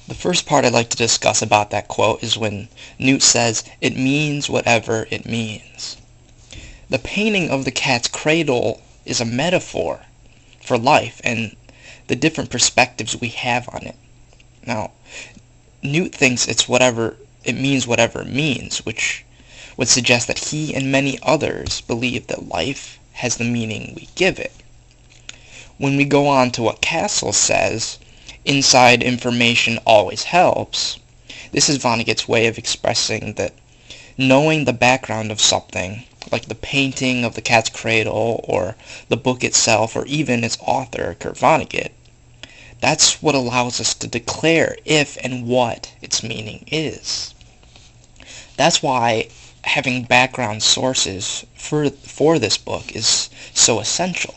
The first part I'd like to discuss about that quote is when Newt says, "It means whatever it means." The painting of the cat's cradle is a metaphor for life and the different perspectives we have on it. Now, Newt thinks it means whatever it means, which would suggest that he and many others believe that life has the meaning we give it. When we go on to what Castle says, inside information always helps, this is Vonnegut's way of expressing that knowing the background of something, like the painting of the cat's cradle, or the book itself, or even its author, Kurt Vonnegut, that's what allows us to declare if and what its meaning is. That's why having background sources for this book is so essential,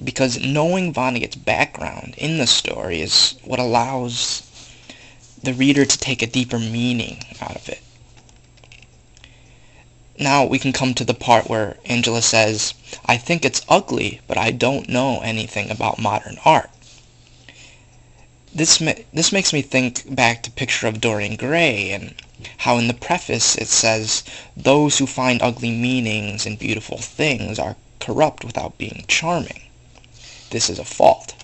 because knowing Vonnegut's background in the story is what allows the reader to take a deeper meaning out of it. Now we can come to the part where Angela says, "I think it's ugly, but I don't know anything about modern art." This makes me think back to Picture of Dorian Gray and how in the preface it says, "Those who find ugly meanings in beautiful things are corrupt without being charming. This is a fault."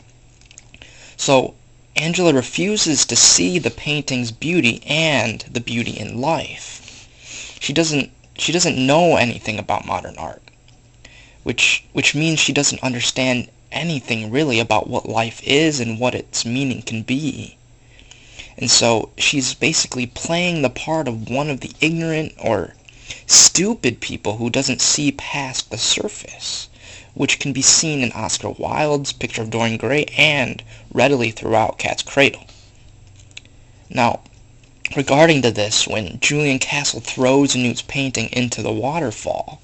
So Angela refuses to see the painting's beauty and the beauty in life. She doesn't know anything about modern art, which means she doesn't understand anything really about what life is and what its meaning can be. And so she's basically playing the part of one of the ignorant or stupid people who doesn't see past the surface, which can be seen in Oscar Wilde's Picture of Dorian Gray and readily throughout Cat's Cradle. Now, regarding to this, when Julian Castle throws Newt's painting into the waterfall,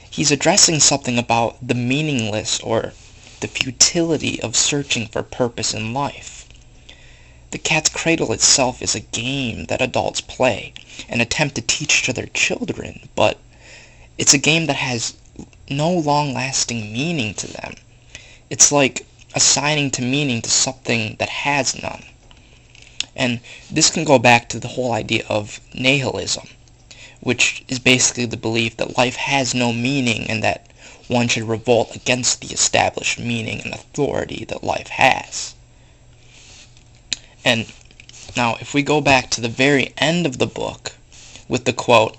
he's addressing something about the meaningless or the futility of searching for purpose in life. The Cat's Cradle itself is a game that adults play and attempt to teach to their children, but it's a game that has no long-lasting meaning to them. It's like assigning meaning to something that has none. And this can go back to the whole idea of nihilism, which is basically the belief that life has no meaning and that one should revolt against the established meaning and authority that life has. And now, if we go back to the very end of the book with the quote,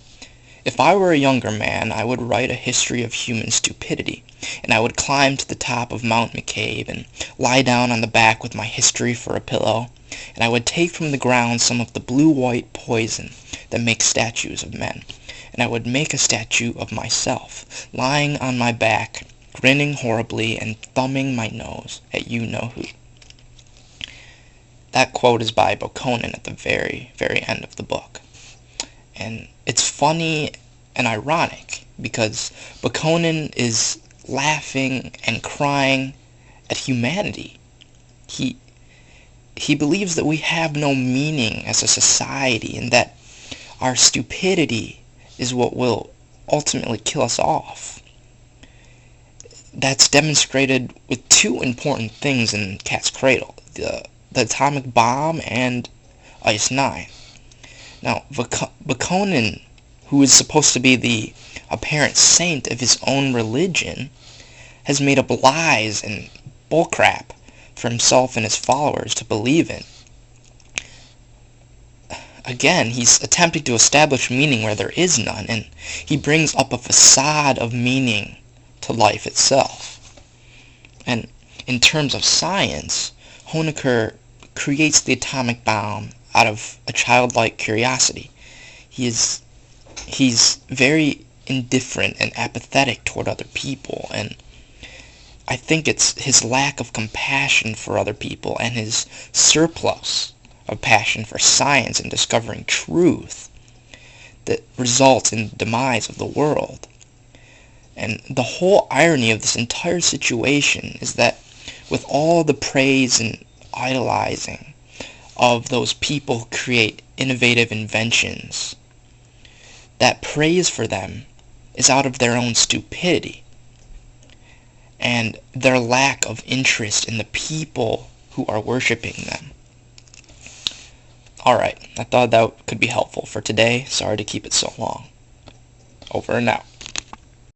"If I were a younger man, I would write a history of human stupidity, and I would climb to the top of Mount McCabe and lie down on the back with my history for a pillow, and I would take from the ground some of the blue-white poison that makes statues of men, and I would make a statue of myself, lying on my back, grinning horribly and thumbing my nose at you-know-who." That quote is by Bokonon at the very, very end of the book. And it's funny and ironic because Bokonon is laughing and crying at humanity. He believes that we have no meaning as a society and that our stupidity is what will ultimately kill us off. That's demonstrated with two important things in Cat's Cradle, the atomic bomb and Ice 9. Now, Bokonon, who is supposed to be the apparent saint of his own religion, has made up lies and bullcrap for himself and his followers to believe in. Again, he's attempting to establish meaning where there is none, and he brings up a facade of meaning to life itself. And in terms of science, Honecker creates the atomic bomb out of a childlike curiosity. He's very indifferent and apathetic toward other people, and I think it's his lack of compassion for other people and his surplus of passion for science and discovering truth that results in the demise of the world. And the whole irony of this entire situation is that with all the praise and idolizing of those people who create innovative inventions, that praise for them is out of their own stupidity and their lack of interest in the people who are worshiping them. Alright, I thought that could be helpful for today. Sorry to keep it so long. Over and out.